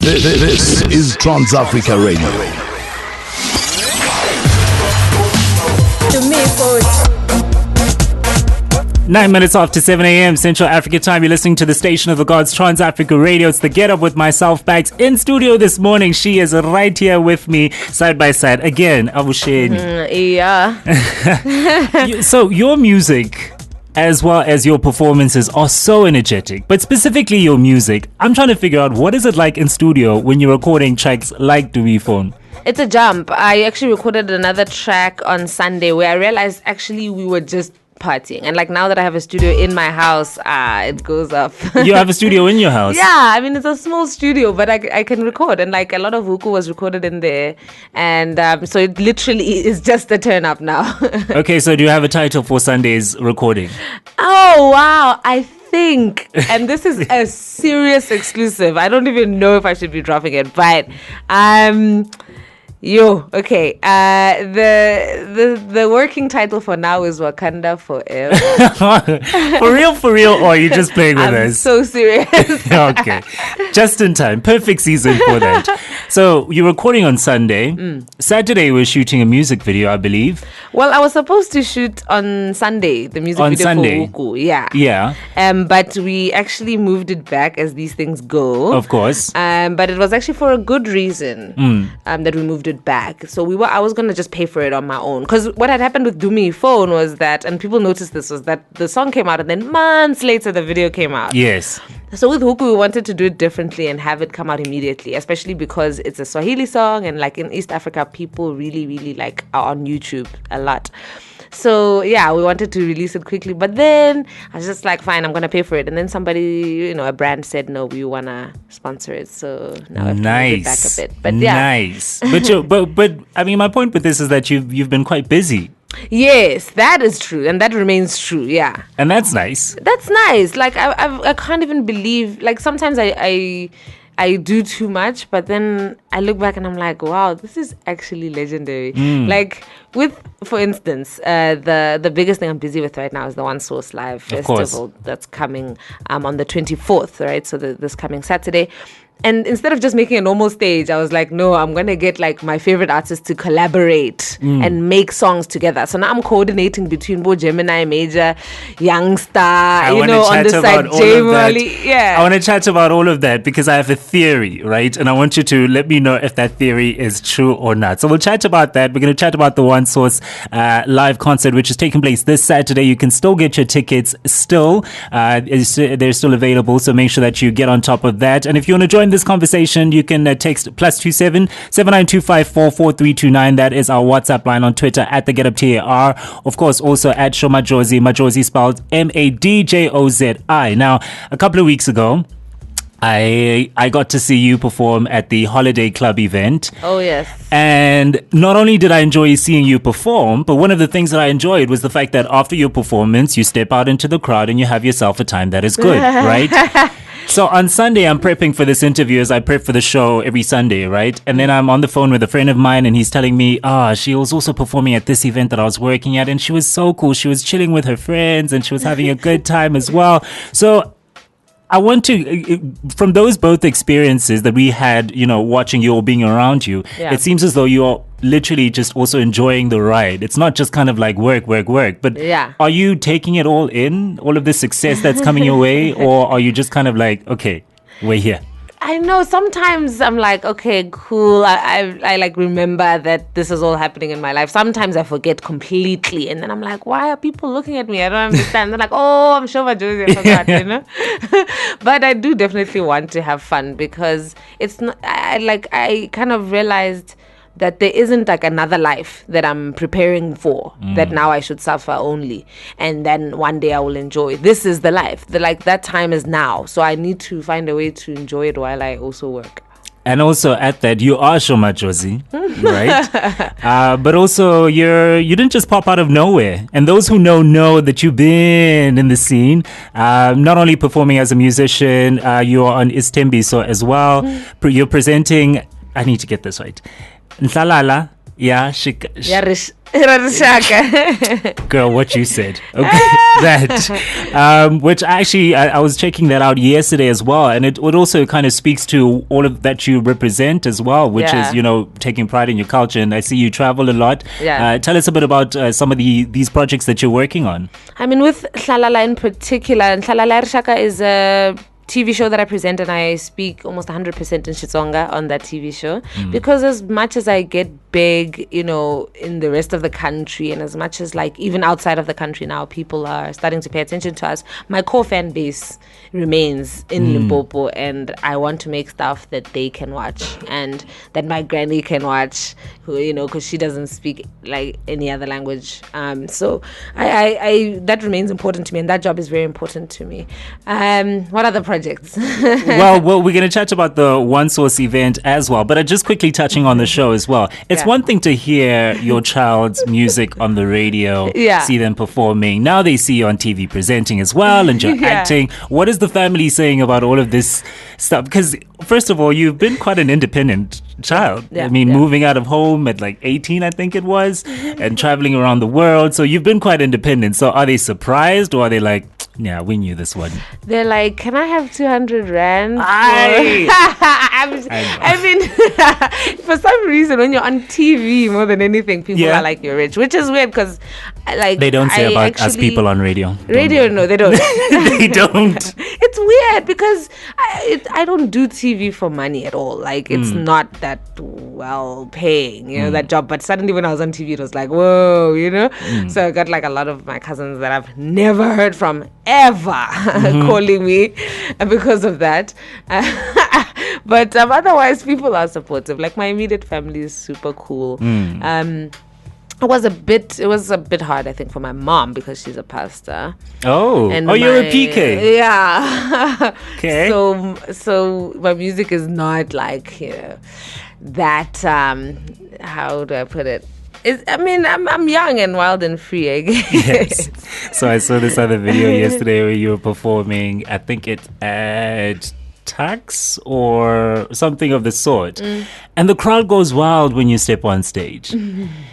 This is Trans Africa Radio. To me, folks. 9 minutes after 7 a.m. Central Africa time. You're listening to the station of the gods, Trans Africa Radio. It's the Get Up with myself, Bags, in studio this morning. She is right here with me, side by side. Again, Abusheni. Yeah. So your music, as well as your performances, are so energetic. But specifically your music, I'm trying to figure out, what is it like in studio when you're recording tracks like Do Me Phone? It's a jump. I actually recorded another track on Sunday where I realized actually we were just partying, and like now that I have a studio in my house, it goes up. You have a studio in your house? Yeah, I mean it's a small studio, but I can record, and like a lot of HUKU was recorded in there, and so it literally is just a turn up now. Okay, so do you have a title for Sunday's recording? Oh wow, I think, and this is a serious exclusive. I don't even know if I should be dropping it, but okay. The working title for now is Wakanda Forever. For real, or are you just playing with I'm us? so serious. Okay, just in time. Perfect season for that. So you're recording on Sunday. Saturday we're shooting a music video, I believe. Well, I was supposed to shoot on Sunday, the music video Sunday. for HUKU. Yeah. Yeah. But we actually moved it back as these things go. Of course. But it was actually for a good reason that we moved it back. So I was gonna just pay for it on my own, because what had happened with Do Me Phone was that, and people noticed this, was that the song came out and then months later the video came out. Yes. So with HUKU we wanted to do it differently and have it come out immediately, especially because it's a Swahili song, and like in East Africa people really like are on YouTube a lot. So yeah, we wanted to release it quickly, but then I was just like, fine, I'm gonna pay for it. And then somebody, a brand said, no, we wanna sponsor it. So now I have to move it back a bit. But yeah, nice. But I mean, my point with this is that you've been quite busy. Yes, that is true, and that remains true. Yeah, and that's nice. That's nice. Like I can't even believe. Like sometimes I do too much, but then I look back and I'm like, wow, this is actually legendary. Like for instance, the biggest thing I'm busy with right now is the One Source Live Festival that's coming on the 24th, right? So this coming Saturday. And instead of just making a normal stage, I was like, no, I'm going to get like my favorite artists to collaborate and make songs together. So now I'm coordinating between Bo Gemini, Major, Youngstar, on the side, Jay Molly. Yeah. I want to chat about all of that because I have a theory, right? And I want you to let me know if that theory is true or not. So we'll chat about that. We're going to chat about the One Source live concert, which is taking place this Saturday. You can still get your tickets still. They're still available. So make sure that you get on top of that. And if you want to join this conversation, you can text +27 7925 4329. That is our WhatsApp line. On Twitter at the GetUpTAR. Of course, also at Sho Madjozi. Madjozi spelled Madjozi. Now, a couple of weeks ago, I got to see you perform at the Holiday Club event. Oh, yes. And not only did I enjoy seeing you perform, but one of the things that I enjoyed was the fact that after your performance, you step out into the crowd and you have yourself a time that is good, right? So on Sunday, I'm prepping for this interview as I prep for the show every Sunday, right? And then I'm on the phone with a friend of mine and he's telling me, she was also performing at this event that I was working at and she was so cool. She was chilling with her friends and she was having a good time as well. So I want to, from those both experiences that we had, watching you or being around you, It seems as though you're literally just also enjoying the ride. It's not just kind of like work. But are you taking it all in, all of the success that's coming your way? Or are you just kind of like, okay, we're here? I know sometimes I'm like, okay, cool. I like remember that this is all happening in my life. Sometimes I forget completely. And then I'm like, why are people looking at me? I don't understand. They're like, oh, I'm Sho Madjozi. I forgot, But I do definitely want to have fun because it's not, I kind of realized that there isn't like another life that I'm preparing for, that now I should suffer only and then one day I will enjoy. This is the life. That time is now. So I need to find a way to enjoy it while I also work. And also at that, you are Sho Madjozi, right? But also you didn't just pop out of nowhere. And those who know that you've been in the scene, not only performing as a musician, you are on Istembiso as well. You're presenting, I need to get this right, Nhlala, Girl, what you said. Okay, that. Which actually, I was checking that out yesterday as well. And it also kind of speaks to all of that you represent as well, which is, taking pride in your culture. And I see you travel a lot. Yeah. Tell us a bit about some of these projects that you're working on. I mean, with Hlalala in particular, and Hlalala Rishaka is a TV show that I present, and I speak almost 100% in Xitsonga on that TV show, because as much as I get big, in the rest of the country, and as much as like even outside of the country now, people are starting to pay attention to us, my core fan base remains in Limpopo, and I want to make stuff that they can watch and that my granny can watch, because she doesn't speak like any other language. So I that remains important to me, and that job is very important to me. What other projects? well, we're going to chat about the One Source event as well, but just quickly touching on the show as well. It's one thing to hear your child's music on the radio, see them performing. Now they see you on TV presenting as well, and you're acting. What is the family saying about all of this stuff? Because first of all, you've been quite an independent child. Moving out of home at like 18, I think it was, and traveling around the world. So you've been quite independent. So are they surprised, or are they like, yeah, we knew this one? They're like, can I have 200 rand? For some reason, when you're on TV more than anything, people are like, you're rich, which is weird because they don't say about us people on radio. No, they don't. They don't. It's weird because I don't do TV for money at all. Like, it's not that well paying, that job. But suddenly when I was on TV, it was like, whoa, So I got like a lot of my cousins that I've never heard from ever calling me because of that. But otherwise, people are supportive. Like, my immediate family is super cool. It was a bit hard, I think, for my mom because she's a pastor. You're a PK. Yeah. Okay. So my music is not like that. How do I put it? I'm young and wild and free, I guess. Yes. So I saw this other video yesterday where you were performing, I think it's at Tax or something of the sort. And the crowd goes wild when you step on stage.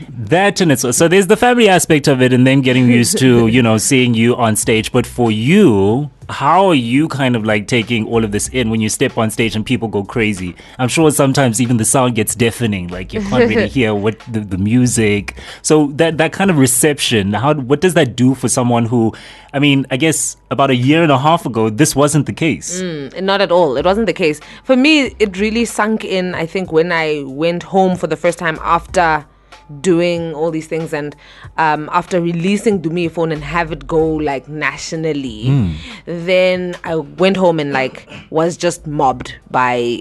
That in itself. So there's the family aspect of it and then getting used to, seeing you on stage. But for you, how are you kind of like taking all of this in when you step on stage and people go crazy? I'm sure sometimes even the sound gets deafening, like you can't really hear what the music. So that kind of reception, what does that do for someone who, I guess about a year and a half ago, this wasn't the case. Not at all. It wasn't the case. For me, it really sunk in, I think, when I went home for the first time after doing all these things and after releasing Do Me a Phone and have it go like nationally, then I went home and like was just mobbed by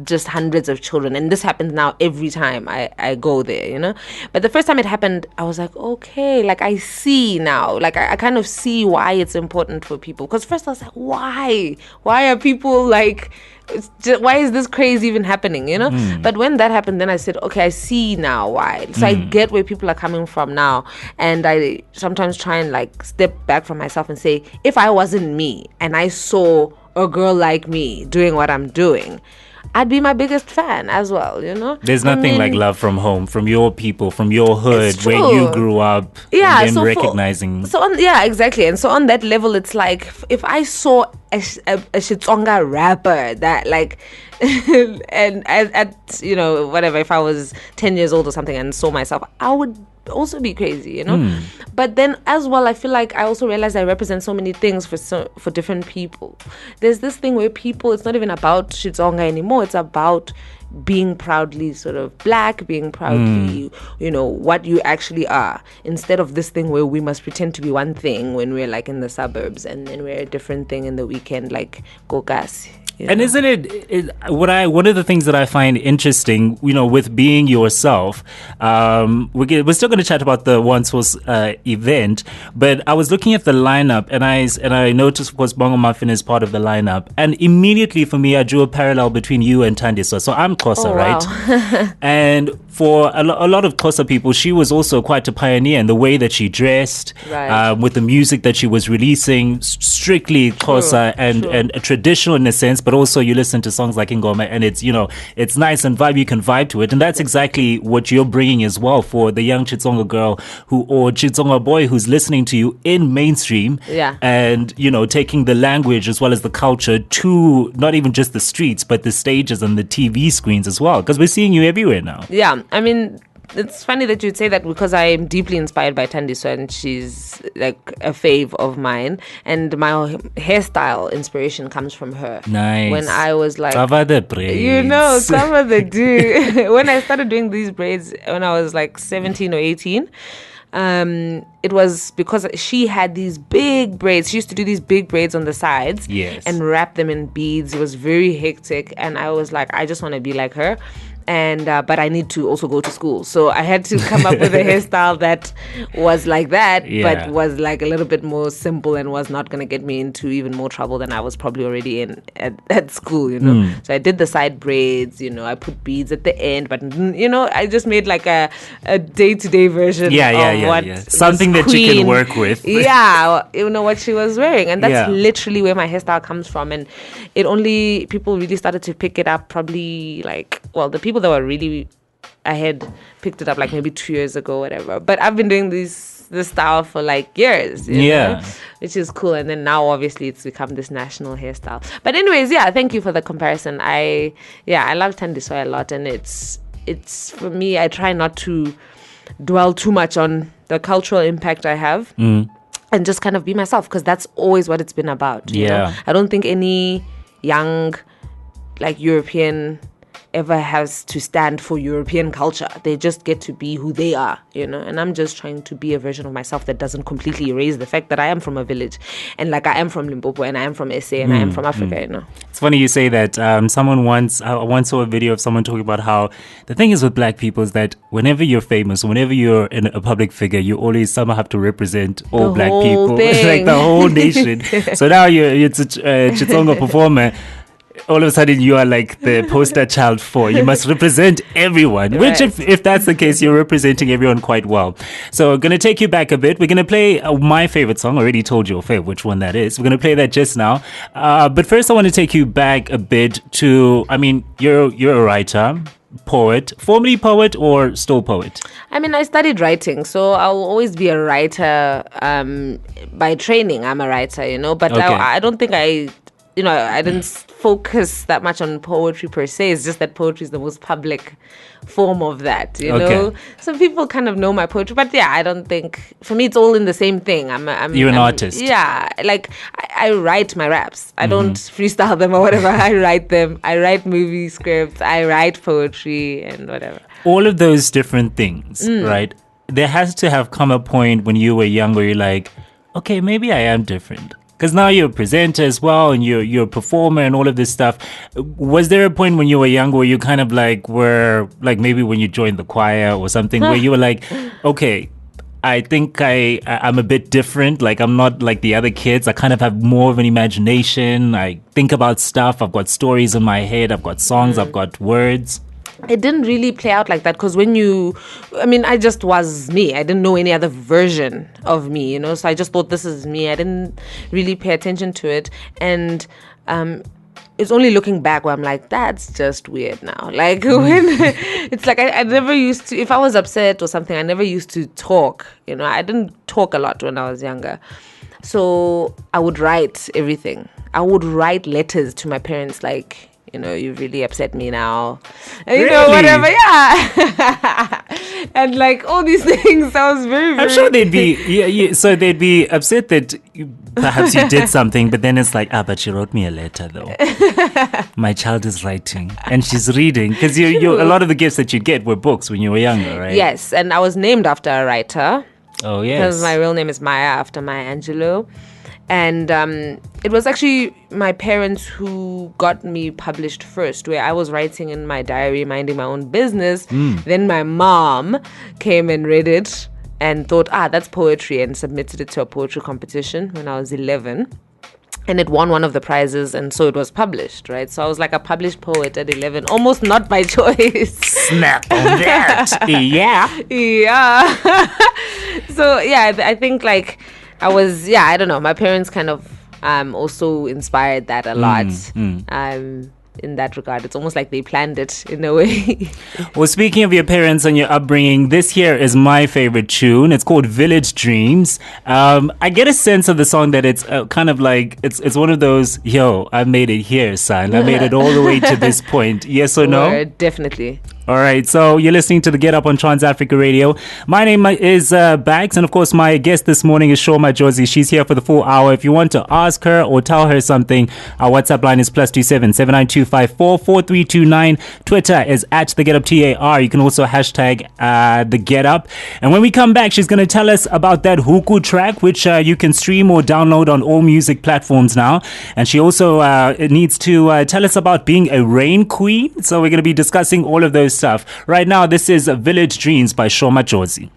just hundreds of children, and this happens now every time I go there, but the first time it happened I was like, okay, like I see now, like I kind of see why it's important for people, because first I was like, why are people like, why is this craze even happening, But when that happened, then I said, okay, I see now why. So I get where people are coming from now, and I sometimes try and like step back from myself and say, if I wasn't me and I saw a girl like me doing what I'm doing, I'd be my biggest fan as well, There's nothing like love from home, from your people, from your hood where you grew up. Yeah, and then recognizing. Exactly. And so on that level, it's like if I saw a Xitsonga rapper that like, and at whatever, if I was 10 years old or something and saw myself, I would also be crazy, But then as well, I feel like I also realized I represent so many things for different people. There's this thing where people, it's not even about Xitsonga anymore. It's about being proudly sort of black, being proudly, what you actually are, instead of this thing where we must pretend to be one thing when we're like in the suburbs and then we're a different thing in the weekend, like Kokasi. And isn't it one of the things that I find interesting, with being yourself, we're still going to chat about the One Source event, but I was looking at the lineup and I noticed, of course, Bongo Muffin is part of the lineup, and immediately for me I drew a parallel between you and Thandiswa. So I'm Xhosa, right? And for a lot of Xhosa people, she was also quite a pioneer in the way that she dressed, with the music that she was releasing, strictly Xhosa and traditional in a sense, but also you listen to songs like Ingoma and it's, it's nice and vibe. You can vibe to it. And that's exactly what you're bringing as well for the young Chitsonga girl or Chitsonga boy who's listening to you in mainstream. Yeah. And, taking the language as well as the culture to not even just the streets, but the stages and the TV screens as well. Because we're seeing you everywhere now. Yeah. I mean, it's funny that you'd say that because I am deeply inspired by Thandiso and she's like a fave of mine, and my hairstyle inspiration comes from her. Nice. When I was like, cover the braids. Cover the do. When I started doing these braids when I was like 17 or 18, it was because she had these big braids. She used to do these big braids on the sides, yes, and wrap them in beads. It was very hectic, and I was like, I just want to be like her. And but I need to also go to school, so I had to come up with a hairstyle that was like that, but was like a little bit more simple and was not going to get me into even more trouble than I was probably already in at school, So I did the side braids, I put beads at the end, but I just made like a day-to-day version of what something that you can work with. What she was wearing, and that's literally where my hairstyle comes from. And people really started to pick it up probably the people that were really ahead picked it up like maybe 2 years ago, whatever. But I've been doing this style for like years, which is cool. And then now obviously it's become this national hairstyle. But anyways, thank you for the comparison. I love Thandiso a lot, and it's for me, I try not to dwell too much on the cultural impact I have and just kind of be myself, because that's always what it's been about. You know? I don't think any young European ever has to stand for European culture. They just get to be who they are, and I'm just trying to be a version of myself that doesn't completely erase the fact that I am from a village, and I am from Limpopo, and I am from SA, and I am from Africa. It's funny you say that. I once saw a video of someone talking about how the thing is with black people is that whenever you're famous, whenever you're in a public figure, you always somehow have to represent all black people. It's like the whole nation. So now it's a Chitsonga performer. All of a sudden you are like the poster child for, you must represent everyone, which if that's the case, you're representing everyone quite well. So we're going to take you back a bit. We're going to play my favorite song. I already told you which one that is. We're going to play that just now. But first I want to take you back a bit to, you're a writer, poet, formerly poet or still poet? I studied writing, so I'll always be a writer. By training, I'm a writer, but I don't think I didn't focus that much on poetry per se. It's just that poetry is the most public form of that, know. Some people kind of know my poetry, but I don't think, for me, it's all in the same thing. You're an artist. Yeah, I write my raps. I don't freestyle them or whatever. I write them. I write movie scripts. I write poetry and whatever. All of those different things, right? There has to have come a point when you were young where you're like, okay, maybe I am different. Because now you're a presenter as well, and you're a performer and all of this stuff. Was there a point when you were young where you kind of were maybe when you joined the choir or something where you were like, okay, I think I'm a bit different. I'm not like the other kids. I kind of have more of an imagination. I think about stuff. I've got stories in my head. I've got songs. I've got words. It didn't really play out like that, because I just was me. I didn't know any other version of me, so I just thought this is me. I didn't really pay attention to it. And it's only looking back where I'm like, that's just weird now. When it's like I never used to, if I was upset or something, I never used to talk. I didn't talk a lot when I was younger. So I would write everything. I would write letters to my parents you really upset me now. Really? Whatever, and all these things. I was very I'm sure they'd be, so they'd be upset that perhaps you did something, but then it's like, but she wrote me a letter though. My child is writing and she's reading. Because you a lot of the gifts that you get were books when you were younger, right? Yes, and I was named after a writer. Oh, yes. Because my real name is Maya, after Maya Angelou. And it was actually my parents who got me published first, where I was writing in my diary, minding my own business. Then my mom came and read it and thought, that's poetry, and submitted it to a poetry competition when I was 11. And it won one of the prizes, and so it was published, right? So I was like a published poet at 11, almost not by choice. Snap on that. Yeah. So, I think I was, I don't know. My parents kind of also inspired that a lot. In that regard, it's almost like they planned it in a way. Well, speaking of your parents and your upbringing, this here is my favorite tune. It's called Village Dreams. I get a sense of the song that it's kind of like it's one of those, yo, I made it here, son. I made it all the way to this point. Yes or no? Definitely. All right, so you're listening to the Get Up on Trans Africa Radio. My name is Bags, and of course, my guest this morning is Sho Madjozi. She's here for the full hour. If you want to ask her or tell her something, our WhatsApp line is +27 79254 4329. Twitter is at the Get Up TAR. You can also hashtag the Get Up. And when we come back, she's going to tell us about that HUKU track, which you can stream or download on all music platforms now. And she also needs to tell us about being a rain queen. So we're going to be discussing all of those stuff. Right now, this is Village Dreams by Sho Madjozi.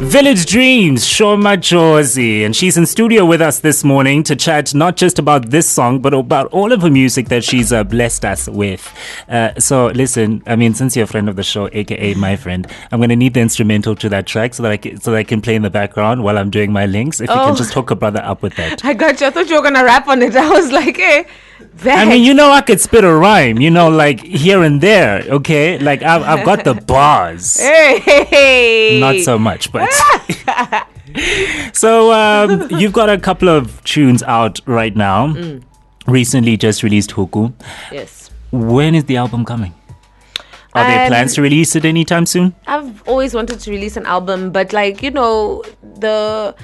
Village Dreams, Sho Madjozi, and she's in studio with us this morning to chat not just about this song, but about all of her music that she's blessed us with. So listen, I mean, since you're a friend of the show, aka my friend, I'm going to need the instrumental to that track so that I can play in the background while I'm doing my links. If you can just hook a brother up with that. I got you. I thought you were going to rap on it. I was like, hey. I mean, you know, I could spit a rhyme, you know, like here and there, okay? Like, I've got the bars. Hey. Not so much, but... So, you've got a couple of tunes out right now. Recently just released HUKU. Yes. When is the album coming? Are there plans to release it anytime soon? I've always wanted to release an album, but like, you know, the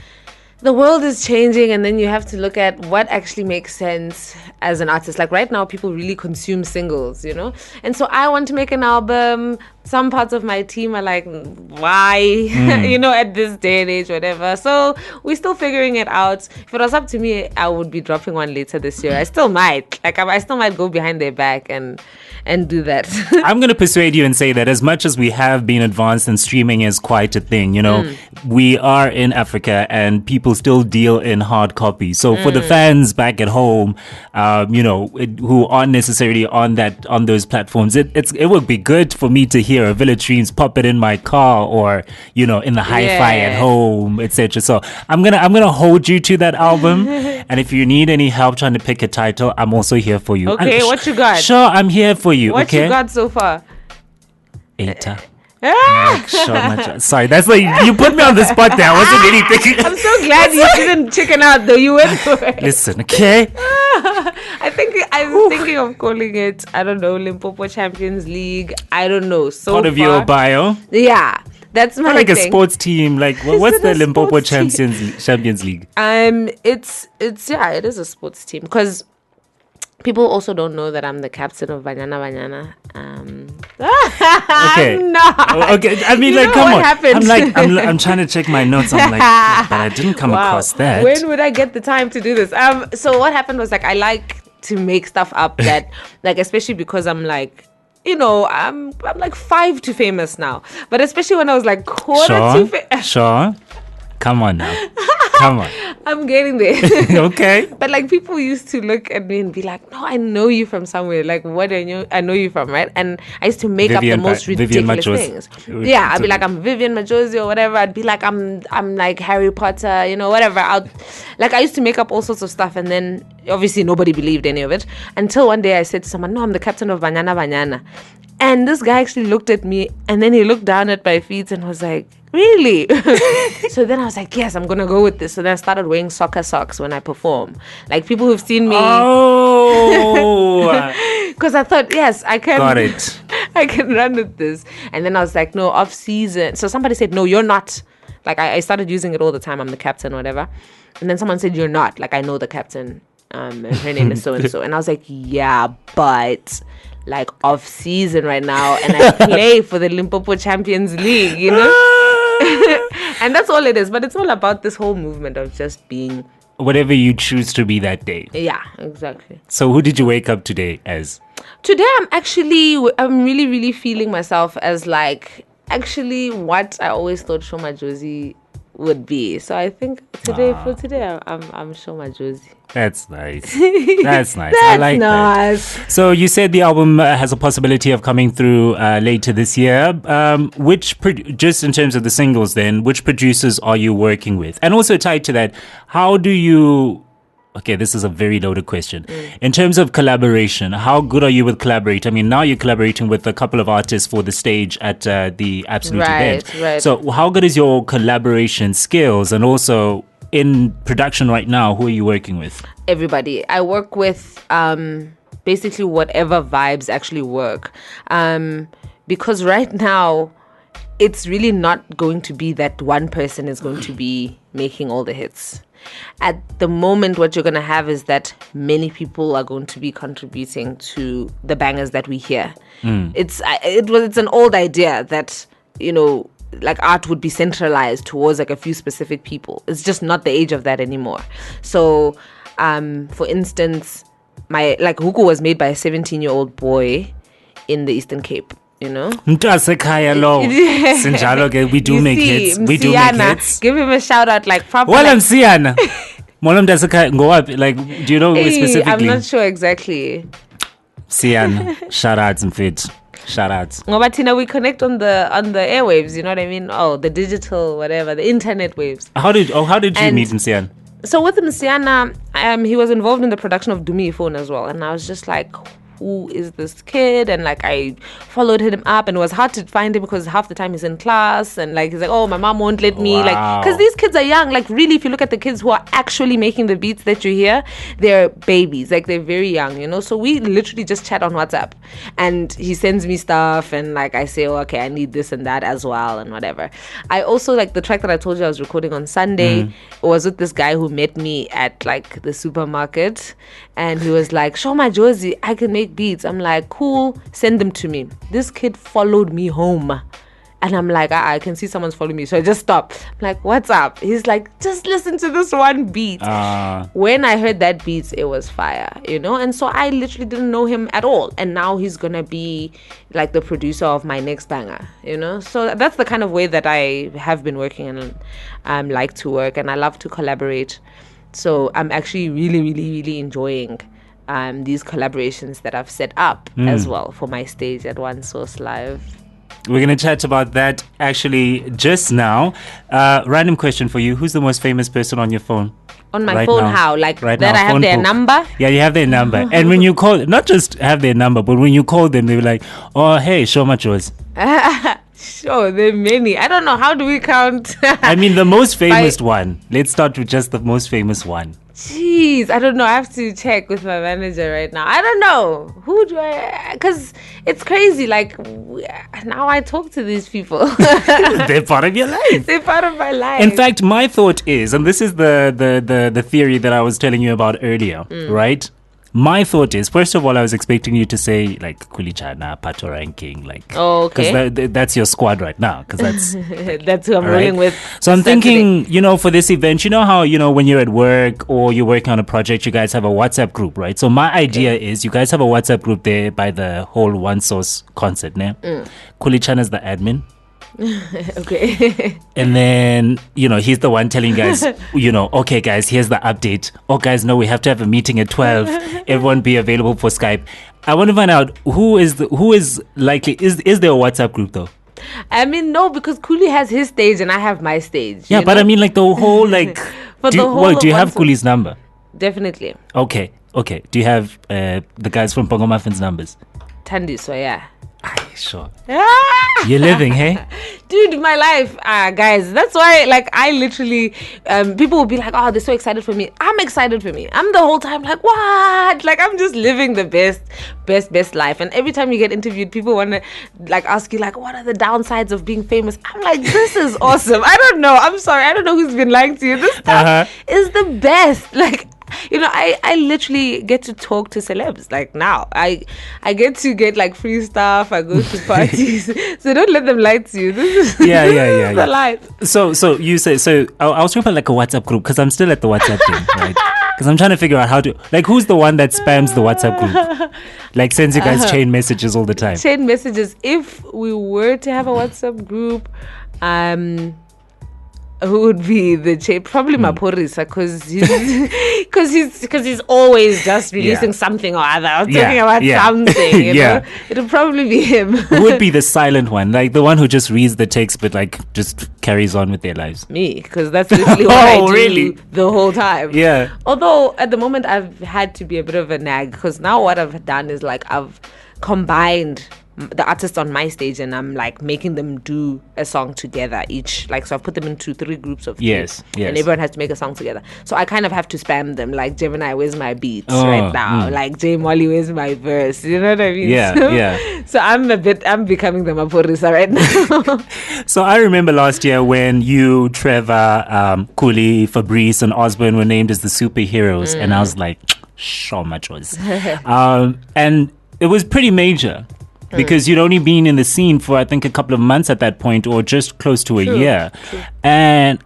world is changing, and then you have to look at what actually makes sense as an artist. Like right now, people really consume singles, you know? And so I want to make an album. Some parts of my team are like, why? You know, at this day and age, whatever. So we're still figuring it out. If it was up to me, I would be dropping one later this year. I still might. Like, I still might go behind their back and do that. I'm going to persuade you and say that as much as we have been advanced and streaming is quite a thing, you know, we are in Africa and people still deal in hard copy. So for the fans back at home, you know, who aren't necessarily on those platforms, it would be good for me to hear a Village Dreams, pop it in my car or, you know, in the hi-fi at home, etc. So I'm gonna hold you to that album. And if you need any help trying to pick a title, I'm also here for you. Okay, what you got? Sure, I'm here for you. What you got so far? Eta. Sorry, that's like you put me on the spot there. I wasn't really thinking. I'm so glad you didn't chicken out though. You went for it. Listen, okay. I was thinking of calling it, I don't know, Limpopo Champions League. I don't know. So part of your bio. Yeah. That's my like thing. A sports team. Like what's the Limpopo Champions League? It is a sports team because people also don't know that I'm the captain of Banyana. Okay. No. Okay. I mean, You like, know come what on. happened? I'm trying to check my notes. I'm like, but I didn't come across that. When would I get the time to do this? So what happened was like I like to make stuff up that, like, especially because I'm like, you know, I'm like 5 to famous now, but especially when I was like quarter to famous. Sure. Come on now. Come on. I'm getting there. Okay. But like people used to look at me and be like, no, I know you from somewhere. Like, what I know you from, right? And I used to make up the most ridiculous things. Yeah, I'd be like, I'm Vivian Madjozi or whatever. I'd be like, I'm like Harry Potter, you know, whatever. I used to make up all sorts of stuff, and then obviously nobody believed any of it until one day I said to someone, no, I'm the captain of Banyana. And this guy actually looked at me, and then he looked down at my feet and was like, really? So then I was like, yes, I'm going to go with this. So then I started wearing soccer socks when I perform. Like people who've seen me. Oh. Because I thought, yes, I can. Got it. I can run with this. And then I was like, no, off season. So somebody said, no, you're not. Like I started using it all the time. I'm the captain or whatever. And then someone said, you're not. Like I know the captain. And her name is so-and-so. And I was like, yeah, but like off season right now. And I play for the Limpopo Champions League, you know? And that's all it is. But it's all about this whole movement of just being whatever you choose to be that day. Yeah, exactly. So who did you wake up today as? Today I'm really, really feeling myself as like actually what I always thought Sho Madjozi would be. So I think for today, I'm Sho Madjozi. That's nice. That's nice. I like nice. that. So you said the album has a possibility of coming through later this year. Just in terms of the singles then, which producers are you working with? And also tied to that, how do you... Okay, this is a very loaded question. In terms of collaboration, how good are you with collaborating? I mean, now you're collaborating with a couple of artists for the stage at the Absolute event. Right. So how good is your collaboration skills? And also in production right now, who are you working with? Everybody. I work with basically whatever vibes actually work. Because right now, it's really not going to be that one person is going to be making all the hits. At the moment, what you're going to have is that many people are going to be contributing to the bangers that we hear. It's an old idea that, like art would be centralized towards like a few specific people. It's just not the age of that anymore. So, for instance, HUKU was made by a 17-year-old boy in the Eastern Cape. Mtasekhaya lo. Sinjalo ke we do make hits. We do make hits. Give him a shout out like properly. Well, I'm Siana. Molam Mtasekhaya go up. Like, do you know specifically? I'm not sure exactly. Siana, shout outs and fit. Shout outs. Ngoba we connect on the airwaves, you know what I mean? Oh, the digital whatever, the internet waves. How did you meet Msiana? So with Msiana, he was involved in the production of Dumi Phone as well, and I was just like, who is this kid? And like I followed him up, and it was hard to find him because half the time he's in class, and like he's like, oh, my mom won't let me. Wow. Like, because these kids are young. Like, really, if you look at the kids who are actually making the beats that you hear, they're babies. Like, they're very young, So we literally just chat on WhatsApp, and he sends me stuff, and like I say, oh, okay, I need this and that as well, and whatever. I also like the track that I told you I was recording on Sunday. Was with this guy who met me at like the supermarket, and he was like, Sho Madjozi, I can make beats. I'm like, cool, send them to me. This kid followed me home, and I'm like, I can see someone's following me, so I just stopped. I'm like, what's up? He's like, just listen to this one beat. When I heard that beat, it was fire, and so I literally didn't know him at all, and now he's gonna be like the producer of my next banger, so that's the kind of way that I have been working and like to work, and I love to collaborate. So I'm actually really, really, really enjoying these collaborations that I've set up as well for my stage at One Source Live. We're going to chat about that actually just now. Random question for you. Who's the most famous person on your phone? On my right phone, now? how? Like right that now, I have their number? Yeah, you have their number. And when you call, not just have their number, but when you call them, they're like, oh, hey, Sho Madjozi. Sure, there are many. I don't know. How do we count? I mean, the most famous one. Let's start with just the most famous one. Jeez, I don't know. I have to check with my manager right now. I don't know. Who do I... Because it's crazy. Like, now I talk to these people. They're part of your life. They're part of my life. In fact, my thought is, and this is the theory that I was telling you about earlier, right? My thought is, first of all, I was expecting you to say like Kulichana, Pato Ranking, like, oh, okay, because that's your squad right now, because that's that's who I'm rolling with. So I'm thinking, for this event, how when you're at work or you're working on a project, you guys have a WhatsApp group, right? So my idea is you guys have a WhatsApp group there by the whole One Source concert, ne? Kulichana is the admin. Okay. And then, he's the one telling guys, okay, guys, here's the update. Oh, guys, no, we have to have a meeting at 12. Everyone be available for Skype. I want to find out who is likely. Is there a WhatsApp group though? I mean, no, because Kuli has his stage and I have my stage. Yeah, but I mean, like the whole, like, do you have Kuli's number? Definitely. Okay. Do you have the guys from Pongo Muffin's numbers? Tandy, so yeah. Sure. You're living, hey? Dude, my life, guys. That's why, like, I literally, people will be like, oh, they're so excited for me. I'm excited for me. I'm the whole time like, what? Like, I'm just living the best life. And every time you get interviewed, people want to, like, ask you, like, what are the downsides of being famous? I'm like, this is awesome. I don't know. I'm sorry. I don't know who's been lying to you. This stuff is the best. Like, I literally get to talk to celebs. Like now, I get to get like free stuff. I go to parties. So don't let them lie to you. This is the life. So you say I was talking about like a WhatsApp group because I'm still at the WhatsApp thing, right? Because I'm trying to figure out how to who's the one that spams the WhatsApp group, like sends you guys chain messages all the time. Chain messages. If we were to have a WhatsApp group, who would be the chain? Probably Maphorisa, because he's always just releasing something or other, or talking about something. You know, it'll probably be him. Who would be the silent one, like the one who just reads the text but like just carries on with their lives? Me, because that's literally what I do the whole time. Yeah. Although at the moment I've had to be a bit of a nag, because now what I've done is like I've combined the artists on my stage and I'm like making them do a song together each, like, so I've put them into 3 groups of 3, yes and everyone has to make a song together, so I kind of have to spam them, like, Gemini, where's my beats right now, like, J Molly, where's my verse, you know what I mean? So I'm becoming the Maphorisa right now. So I remember last year when you, Trevor, Kuli, Fabrice and Osborne were named as the superheroes, and I was like, Sho Madjozi. And it was pretty major, because you'd only been in the scene for, I think, a couple of months at that point, or just close to a year. True. And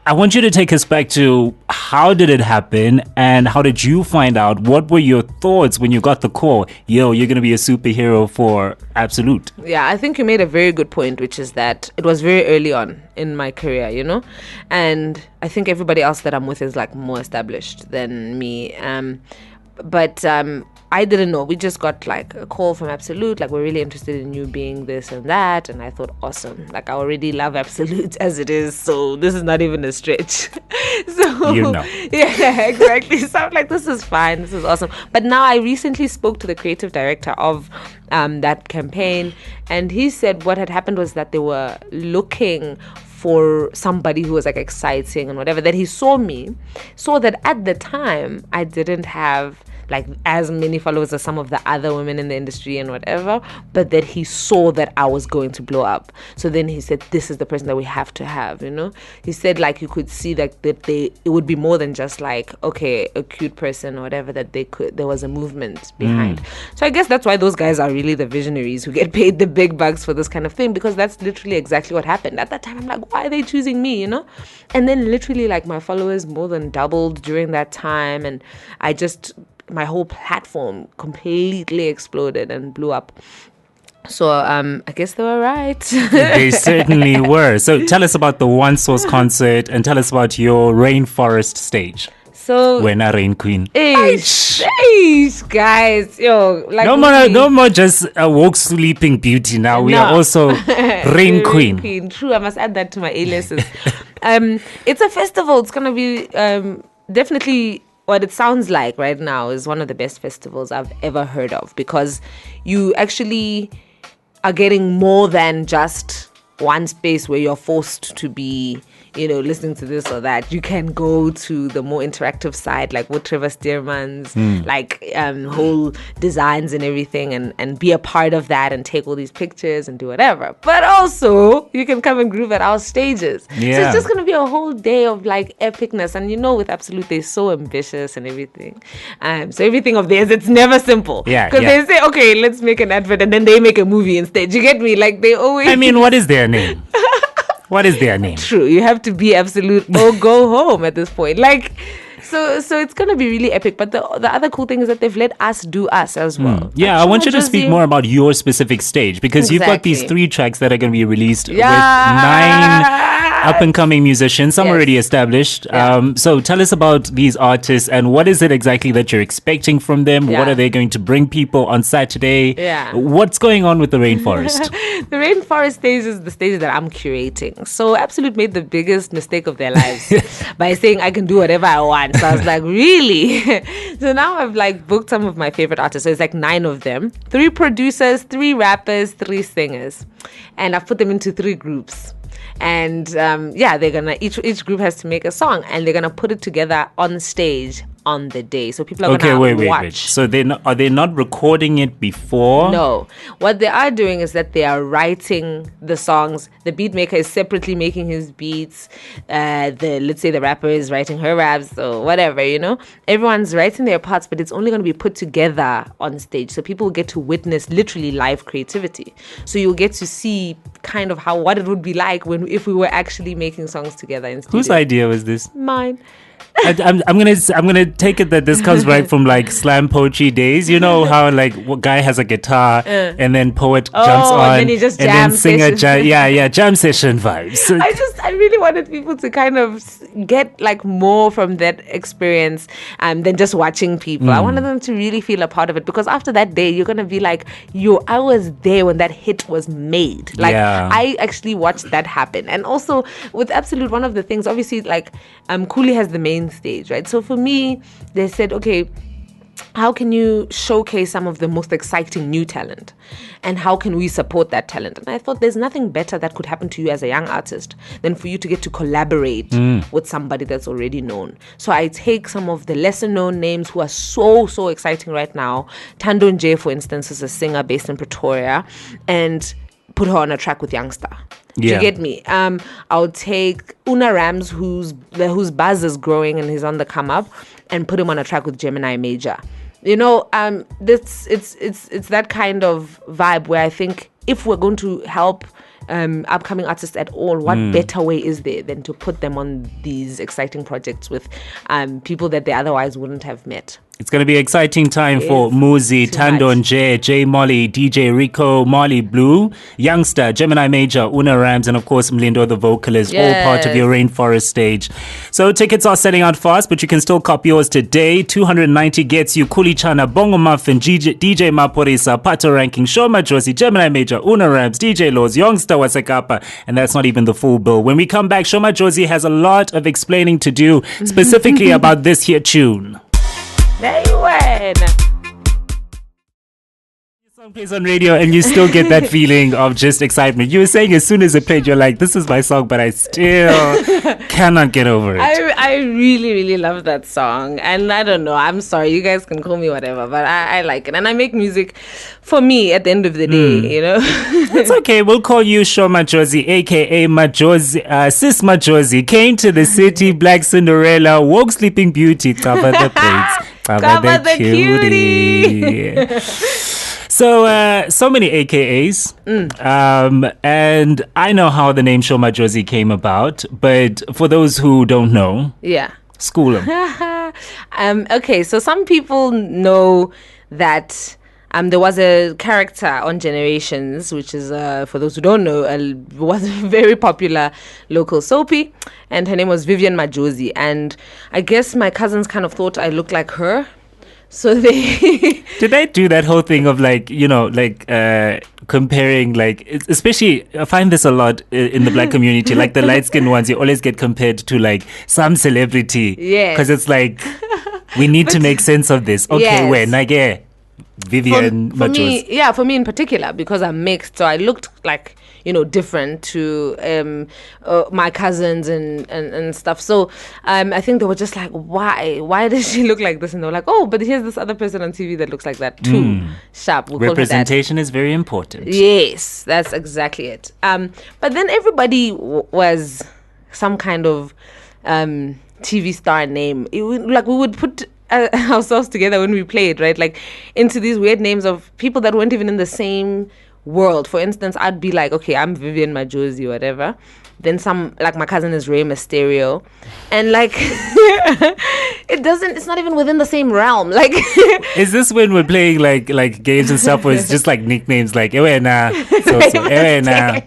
I want you to take us back to how did it happen and how did you find out? What were your thoughts when you got the call? Yo, you're going to be a superhero for Absolute. Yeah, I think you made a very good point, which is that it was very early on in my career, you know? And I think everybody else that I'm with is like more established than me. But I didn't know. We just got like a call from Absolute, like, we're really interested in you being this and that. And I thought, awesome. Like, I already love Absolute as it is, so this is not even a stretch. So, you know. Yeah, exactly. So I'm like, this is fine. This is awesome. But now I recently spoke to the creative director of that campaign, and he said what had happened was that they were looking for somebody who was like exciting and whatever, that he saw that at the time I didn't have like as many followers as some of the other women in the industry and whatever, but that he saw that I was going to blow up. So then he said, this is the person that we have to have, you know? He said, like, you could see that it would be more than just like, okay, a cute person or whatever, that there was a movement behind. So I guess that's why those guys are really the visionaries who get paid the big bucks for this kind of thing, because that's literally exactly what happened. At that time, I'm like, why are they choosing me, you know? And then literally, like, my followers more than doubled during that time, and my whole platform completely exploded and blew up. So I guess they were right. They certainly were. So tell us about the One Source concert and tell us about your rainforest stage. So we're not Rain Queen. Guys, yo, like, no more just a woke sleeping beauty. Now we are also Rain Queen. True, I must add that to my A-list. It's a festival. It's gonna be definitely. What it sounds like right now is one of the best festivals I've ever heard of, because you actually are getting more than just one space where you're forced to be, you know, listening to this or that. You can go to the more interactive side, like with Trevor Stearman's like whole designs and everything, and be a part of that and take all these pictures and do whatever. But also you can come and groove at our stages. Yeah. So it's just gonna be a whole day of like epicness. And you know, with Absolute, they're so ambitious and everything. So everything of theirs, it's never simple. Yeah. Because they say, okay, let's make an advert, and then they make a movie instead. You get me? Like, they always. I mean, what is their name? What is their name? True, you have to be Absolute or go home at this point. Like, so it's gonna be really epic. But the other cool thing is that they've let us do us as well. Yeah, like, I want you to speak more about your specific stage, because you've got these 3 tracks that are going to be released with 9 up-and-coming musicians, some already established. So tell us about these artists and what is it exactly that you're expecting from them? What are they going to bring people on Saturday? What's going on with the Rainforest? The Rainforest stage is the stage that I'm curating. So Absolute made the biggest mistake of their lives by saying I can do whatever I want. So I was like, really? So now I've like booked some of my favorite artists. So it's like 9 of them, 3 producers, 3 rappers, 3 singers, and I've put them into 3 groups. And they're gonna each group has to make a song, and they're gonna put it together on stage on the day. So people are gonna watch. Wait. So are they not recording it before? No. What they are doing is that they are writing the songs. The beat maker is separately making his beats. Let's say the rapper is writing her raps or whatever, you know. Everyone's writing their parts, but it's only going to be put together on stage. So people will get to witness literally live creativity. So you'll get to see kind of what it would be like if we were actually making songs together in studio. Whose idea was this? Mine. I'm gonna take it that this comes right from like slam poetry days. You know how like what guy has a guitar and then poet jumps on and then he just and then jam singer session. jam session vibes. I really wanted people to kind of get like more from that experience than just watching people. I wanted them to really feel a part of it, because after that day, you're gonna be like, yo, I was there when that hit was made. Like I actually watched that happen. And also with Absolute, one of the things, obviously, like Cooley has the main stage, right? So for me, they said, okay, how can you showcase some of the most exciting new talent, and how can we support that talent? And I thought there's nothing better that could happen to you as a young artist than for you to get to collaborate with somebody that's already known. So I take some of the lesser known names who are so exciting right now. Tando Nje, for instance, is a singer based in Pretoria, and put her on a track with Youngster. Do you get me? I'll take Una Rams, whose buzz is growing and he's on the come up, and put him on a track with Gemini Major. You know, it's that kind of vibe where I think if we're going to help upcoming artists at all, what better way is there than to put them on these exciting projects with people that they otherwise wouldn't have met? It's going to be an exciting time for Muzi, Tandon J Molly, DJ Rico, Molly Blue, Youngster, Gemini Major, Una Rams, and of course Mlindo the vocalist, all part of your Rainforest stage. So tickets are selling out fast, but you can still cop yours today. 290 gets you Kulichana, Bongo Muffin, DJ Maporisa, Pato Ranking, Sho Madjozi, Gemini Major, Una Rams, DJ Laws, Youngster Wasekapa, and that's not even the full bill. When we come back, Sho Madjozi has a lot of explaining to do, specifically about this here tune. There you went. Song plays on radio and you still get that feeling of just excitement. You were saying as soon as it played, you're like, this is my song, but I still cannot get over it. I really love that song. And I don't know, I'm sorry, you guys can call me whatever, but I like it. And I make music for me at the end of the day, you know. It's okay. We'll call you Sho Madjozi, aka Madjozi, Sis Madjozi. Came to the city, Black Cinderella, woke Sleeping Beauty, cover the plates, cover the cutie. So many AKAs, and I know how the name Sho Madjozi came about, but for those who don't know, school them. Okay, so some people know that there was a character on Generations, which is, for those who don't know, was a very popular local soapy, and her name was Vivian Madjozi, and I guess my cousins kind of thought I looked like her. So they did they do that whole thing of like, you know, like comparing, like, especially I find this a lot in the black community, like the light skinned ones, you always get compared to like some celebrity, because it's like we need to make sense of this. Okay, when I get Vivian Madjozi. For me in particular, because I'm mixed, so I looked like, you know, different to my cousins and stuff. So I think they were just like, why does she look like this? And they were like, oh, but here's this other person on TV that looks like that too. Sharp. We'll representation is very important. Yes, that's exactly it. But then everybody was some kind of TV star name. We would put ourselves together when we played, right? Like into these weird names of people that weren't even in the same world. For instance, I'd be like, okay, I'm Vivian Madjozi, whatever. Then some, like my cousin is Rey Mysterio, and like it's not even within the same realm. Like, is this when we're playing like games and stuff where it's just like nicknames like Ewena, Ewena.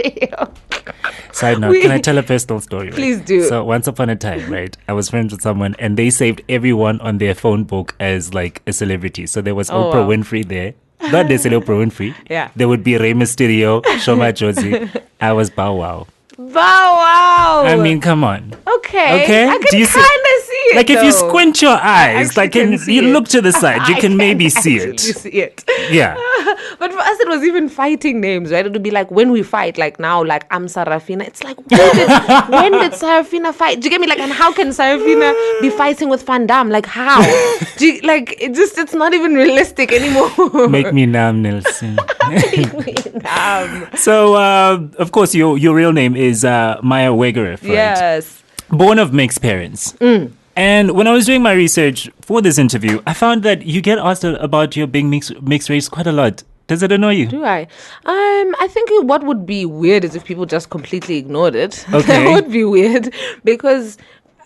Side note, can I tell a personal story? Right? Please do. So once upon a time, right, I was friends with someone and they saved everyone on their phone book as like a celebrity. So there was Oprah Winfrey there. Not necessarily Oprah Winfrey. Yeah. There would be Rey Mysterio, Sho Madjozi. I was Bow Wow. Bow Wow. I mean, come on. Okay. I can kind of see it. Like if you squint your eyes, like you look to the side, you can maybe see it. See it. Yeah. But for us, it was even fighting names, right? It would be like when we fight, like now, like I'm Sarafina. It's like when did Sarafina fight? Do you get me? Like, and how can Sarafina be fighting with Van Damme? Like how? It's not even realistic anymore. Make me numb, Nelson. Make me numb. So, of course, your real name is Maya Wegereff, right? Yes. Born of mixed parents. And when I was doing my research for this interview, I found that you get asked about your being mixed race quite a lot. Does it annoy you? Do I? I think what would be weird is if people just completely ignored it. Okay. That would be weird because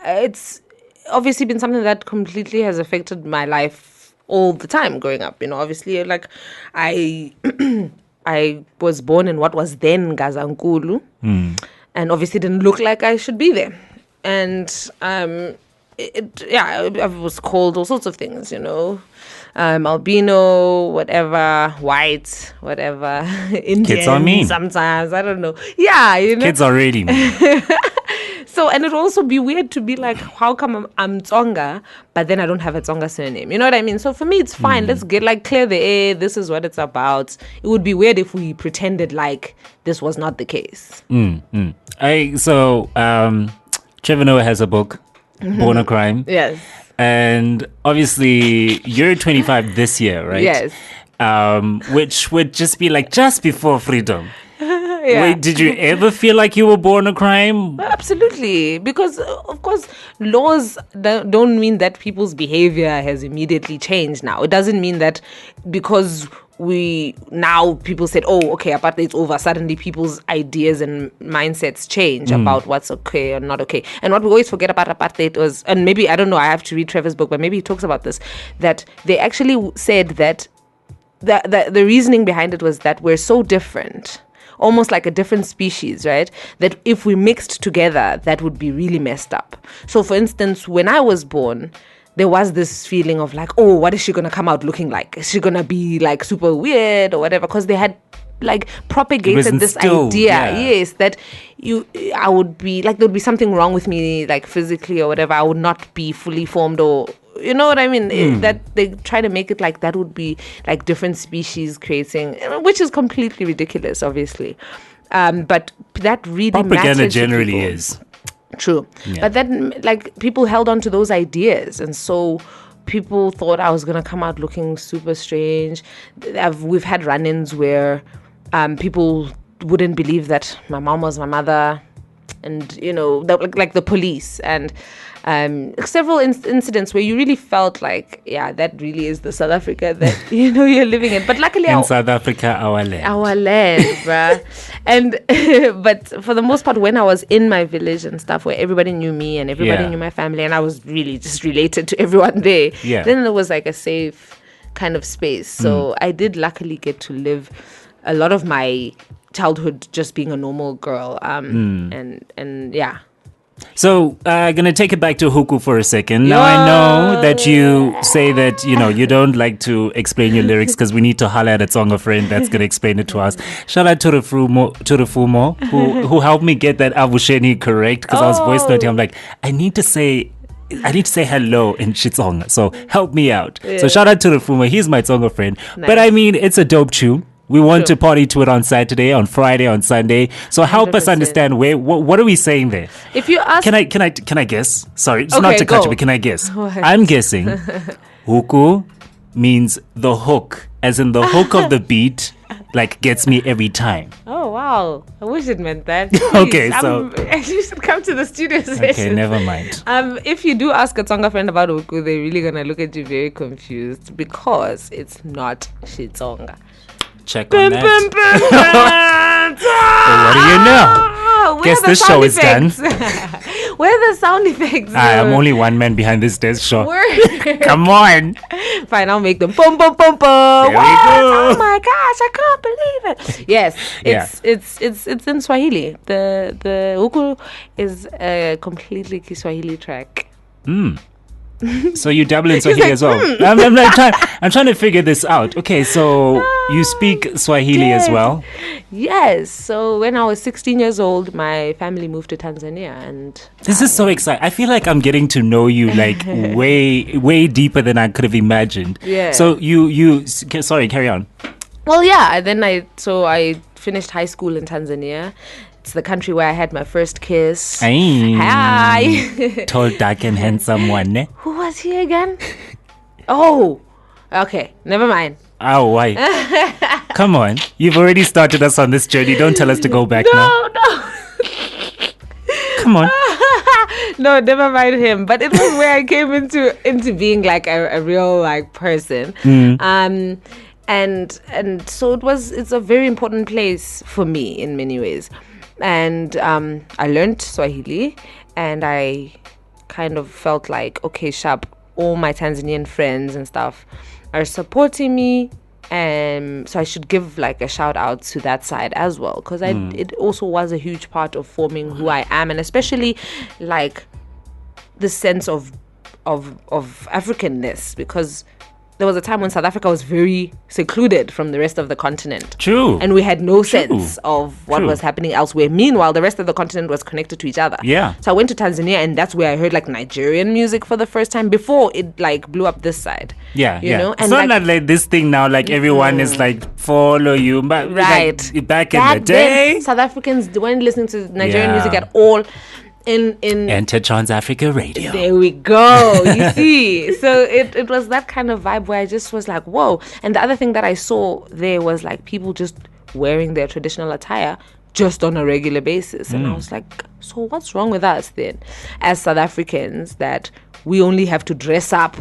it's obviously been something that completely has affected my life all the time growing up. Obviously, like I I was born in what was then Gazankulu, and obviously didn't look like I should be there. And I was called all sorts of things, albino, whatever, white, whatever, Indian. Kids are mean. Sometimes, I don't know. Yeah, Kids are really mean. So, and it'll also be weird to be like, how come I'm Tsonga, but then I don't have a Tsonga surname? You know what I mean? So for me, it's fine. Let's clear the air. This is what it's about. It would be weird if we pretended like this was not the case. Trevor Noah has a book, Born a Crime. Yes. And obviously, you're 25 this year, right? Yes. Which would just be like just before freedom. Yeah. Wait, did you ever feel like you were born a crime? Absolutely. Because, of course, laws don't mean that people's behavior has immediately changed now. It doesn't mean that because people said, oh, okay, apartheid's over. Suddenly people's ideas and mindsets change about what's okay or not okay. And what we always forget about apartheid was, and maybe, I don't know, I have to read Trevor's book, but maybe he talks about this, that they actually said that the reasoning behind it was that we're so different, almost like a different species, right? That if we mixed together, that would be really messed up. So, for instance, when I was born, there was this feeling of like, oh, what is she going to come out looking like? Is she going to be like super weird or whatever? Because they had like propagated this idea, yes, that I would be like, there would be something wrong with me, like physically or whatever. I would not be fully formed, or you know what I mean? That they try to make it like that would be like different species creating, which is completely ridiculous, obviously. But that really propaganda generally is. True. Yeah. But then, like, people held on to those ideas. And so people thought I was going to come out looking super strange. We've had run-ins where people wouldn't believe that my mom was my mother. And, like the police. And several incidents where you really felt like, yeah, that really is the South Africa that, you're living in. But luckily... In South Africa, our land. Our land, bruh. And, but for the most part, when I was in my village and stuff where everybody knew me and everybody knew my family and I was really just related to everyone there, then it was like a safe kind of space. So I did luckily get to live a lot of my childhood just being a normal girl. And yeah. So, gonna take it back to HUKU for a second. Now, I know that you say that, you don't like to explain your lyrics because we need to holler at a Tsonga friend that's gonna explain it to us. Shout out to Fumo, who helped me get that Avusheni correct, because I was voice noting. I'm like, I need to say hello in Xitsonga, so help me out. Yeah. So shout out to Fumo, he's my Tsonga friend. Nice. But I mean, it's a dope tune. We want to party to it on Saturday, on Friday, on Sunday. So help 100%. Us understand what are we saying there? If you ask, can I guess? Sorry, it's not to cut you, but can I guess? I'm guessing HUKU means the hook, as in the hook of the beat, like gets me every time. Oh wow! I wish it meant that. Okay, so you should come to the studio session. Okay, never mind. If you do ask a Tsonga friend about HUKU, they're really gonna look at you very confused because it's not Xitsonga. Check on that. What do you know? Guess this show is done. Where are the sound effects? I'm only one man behind this desk show. Come on. Fine, I'll make them. Boom, boom, boom, boom. There we go. Oh my gosh, I can't believe it. Yes, it's in Swahili. The HUKU is a completely Kiswahili track. So you dabble in Swahili as well. I'm trying to figure this out. Okay, so you speak Swahili as well? Yes. So when I was 16 years old, my family moved to Tanzania, and this is so exciting. I feel like I'm getting to know you like way deeper than I could have imagined. Yeah. So you sorry, carry on. Well, yeah. Then I finished high school in Tanzania. It's the country where I had my first kiss. Hi. Tall, dark, and handsome one. Eh? Who was he again? Oh, okay. Never mind. Oh, why? Come on. You've already started us on this journey. Don't tell us to go back now. No. Come on. No, never mind him. But it was where I came into being like a real like person. And so it's a very important place for me in many ways. And I learned Swahili, and I kind of felt like, okay, sharp, all my Tanzanian friends and stuff are supporting me. So I should give like a shout out to that side as well, because it also was a huge part of forming who I am, and especially like the sense of Africanness, because there was a time when South Africa was very secluded from the rest of the continent. True. And we had no sense of what was happening elsewhere. Meanwhile, the rest of the continent was connected to each other. Yeah. So I went to Tanzania, and that's where I heard like Nigerian music for the first time before it like blew up this side. Yeah. You know? It's And not like this thing now, like everyone is like follow you. But Right. like, back in the day. then, South Africans weren't listening to Nigerian Yeah. music at all. In Enter Trans Africa Radio. There we go. You see, so it was that kind of vibe where I just was like, whoa. And the other thing that I saw there was like people just wearing their traditional attire just on a regular basis, and I was like, so what's wrong with us then, as South Africans, that we only have to dress up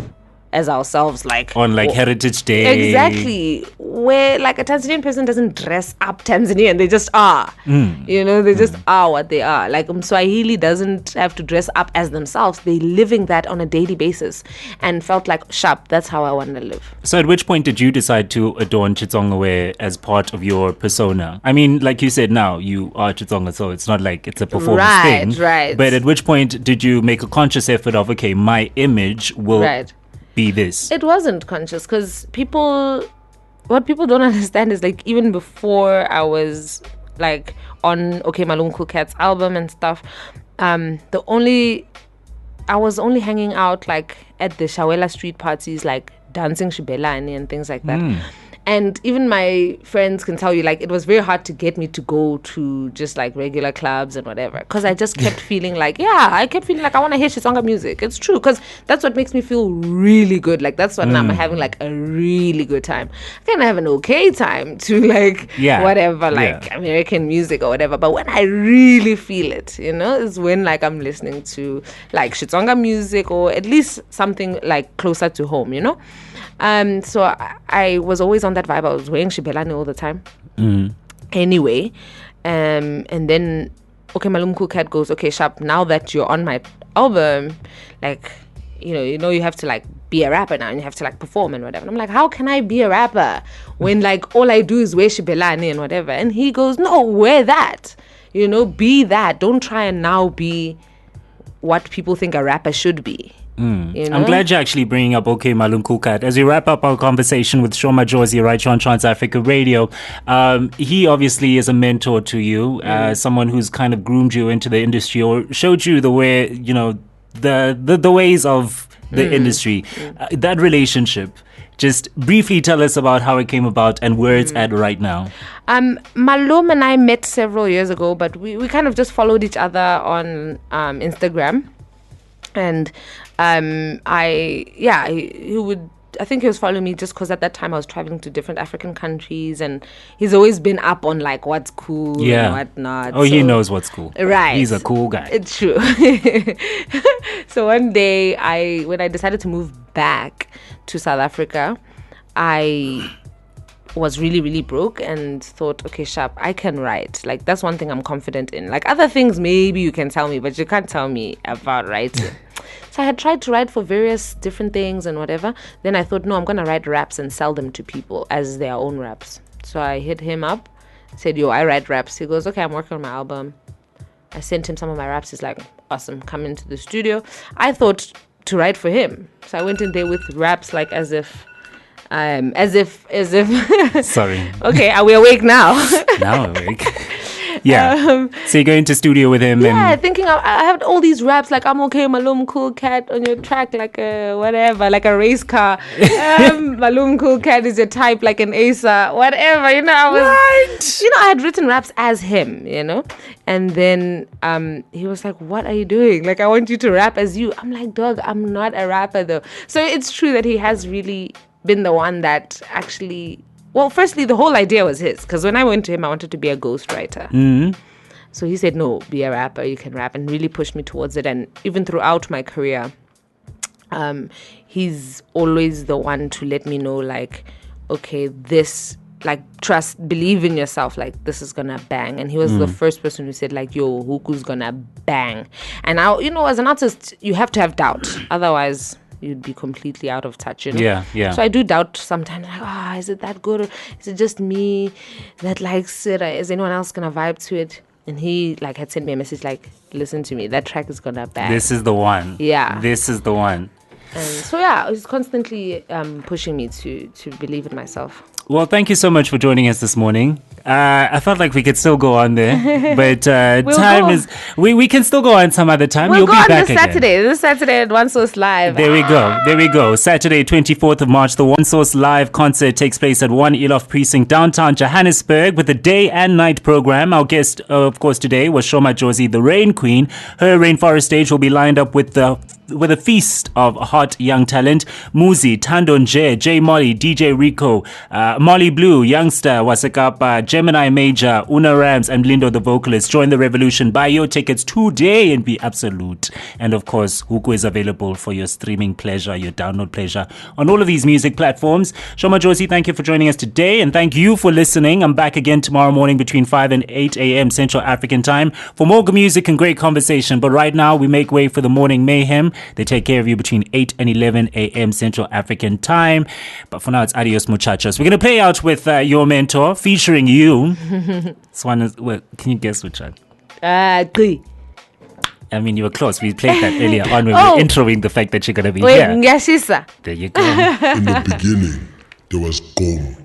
as ourselves, like On like Heritage Day. Exactly. Where like a Tanzanian person doesn't dress up Tanzanian, they just are. You know, they just are what they are. Like Swahili doesn't have to dress up as themselves. They're living that on a daily basis, and felt like, sharp, that's how I want to live. So at which point did you decide to adorn Chitsonga wear as part of your persona? I mean, like you said, now you are Chitsonga, so it's not like it's a performance Right, thing. right. But at which point did you make a conscious effort of, okay, my image will Right. be this? It wasn't conscious, because what people don't understand is like even before I was like on Okmalumkoolkat's album and stuff, I was only hanging out like at the Shawela street parties, like dancing shibelani and things like that. And even my friends can tell you, like, it was very hard to get me to go to just like regular clubs and whatever, because I just kept feeling like, I want to hear Shitsonga music. It's true, because that's what makes me feel really good. Like, that's when I'm having like a really good time. I can have an okay time to like whatever, like American music or whatever. But when I really feel it, you know, is when like I'm listening to like Shitsonga music, or at least something like closer to home, you know. So I was always on that vibe. I was wearing shibelani all the time. Anyway, and then Okmalumkoolkat goes, okay, sharp, now that you're on my album, like, you know, you have to like be a rapper now, and you have to like perform and whatever. And I'm like, how can I be a rapper when like all I do is wear shibelani and whatever? And he goes, no, wear that, you know, be that. Don't try and now be what people think a rapper should be. You know? I'm glad you're actually bringing up Okmalumkoolkat. As we wrap up our conversation with Sho Madjozi right here on Trans Africa Radio, he obviously is a mentor to you, someone who's kind of groomed you into the industry, or showed you the way, you know, the ways of the industry. That relationship, just briefly tell us about how it came about and where it's at right now. Malum and I met several years ago, but we kind of just followed each other on Instagram. And I think he was following me just because at that time I was traveling to different African countries, and he's always been up on like what's cool and whatnot. Oh, he knows what's cool. Right. He's a cool guy. It's true. So one day when I decided to move back to South Africa, I was really, really broke and thought, okay, sharp, I can write. Like, that's one thing I'm confident in. Like, other things maybe you can tell me, but you can't tell me about writing. So I had tried to write for various different things and whatever. Then I thought, no, I'm going to write raps and sell them to people as their own raps. So I hit him up, said, yo, I write raps. He goes, okay, I'm working on my album. I sent him some of my raps. He's like, awesome, come into the studio. I thought to write for him. So I went in there with raps like as if Sorry. Okay, are we awake now? Now awake. Yeah. So you go into studio with him. Yeah, and thinking I have all these raps like I'm okay, Okmalumkoolkat on your track, like a whatever, like a race car. Okmalumkoolkat is your type, like an Asa, whatever. You know, I had written raps as him, you know. And then he was like, "What are you doing? Like, I want you to rap as you." I'm like, "Dog, I'm not a rapper though." So it's true that he has really been the one that actually. Well, firstly, the whole idea was his, because when I went to him, I wanted to be a ghostwriter. Mm-hmm. So he said, no, be a rapper, you can rap, and really pushed me towards it. And even throughout my career, he's always the one to let me know, like, okay, this like believe in yourself, like this is gonna bang. And he was the first person who said like, yo, HUKU's gonna bang. And I, as an artist, you have to have doubt, otherwise you'd be completely out of touch, Yeah. So I do doubt sometimes, like, is it that good, or is it just me that likes it, or is anyone else gonna vibe to it? And he like had sent me a message like, listen to me, that track is gonna bang. This is the one. Yeah. This is the one. And so yeah, he's constantly pushing me to believe in myself. Well, thank you so much for joining us this morning. I felt like we could still go on there, but time is... We can still go on some other time. We'll You'll go be on back this Saturday at One Source Live. There we go. Saturday, 24th of March, the One Source Live concert takes place at 1 Elof Precinct, downtown Johannesburg, with a day and night program. Our guest, of course, today was Sho Madjozi, the Rain Queen. Her Rainforest stage will be lined up with a feast of hot young talent. Muzi, Tandon J Molly, DJ Rico, Molly Blue, Youngster, Wasekapa, Gemini Major, Una Rams, and Lindo the vocalist. Join the revolution. Buy your tickets today and be absolute. And of course, HUKU is available for your streaming pleasure, your download pleasure on all of these music platforms. Sho Madjozi, thank you for joining us today, and thank you for listening. I'm back again tomorrow morning between 5 and 8 a.m. Central African time for more good music and great conversation. But right now, we make way for the morning mayhem. They take care of you between 8 and 11 a.m. Central African time. But for now, it's adios, muchachos. We're going to play out with Your Mentor featuring you. This one is, well, can you guess which one? I mean, you were close. We played that earlier on when we were introing the fact that you're going to be here. Ngashisa. There you go. In the beginning, there was Gom.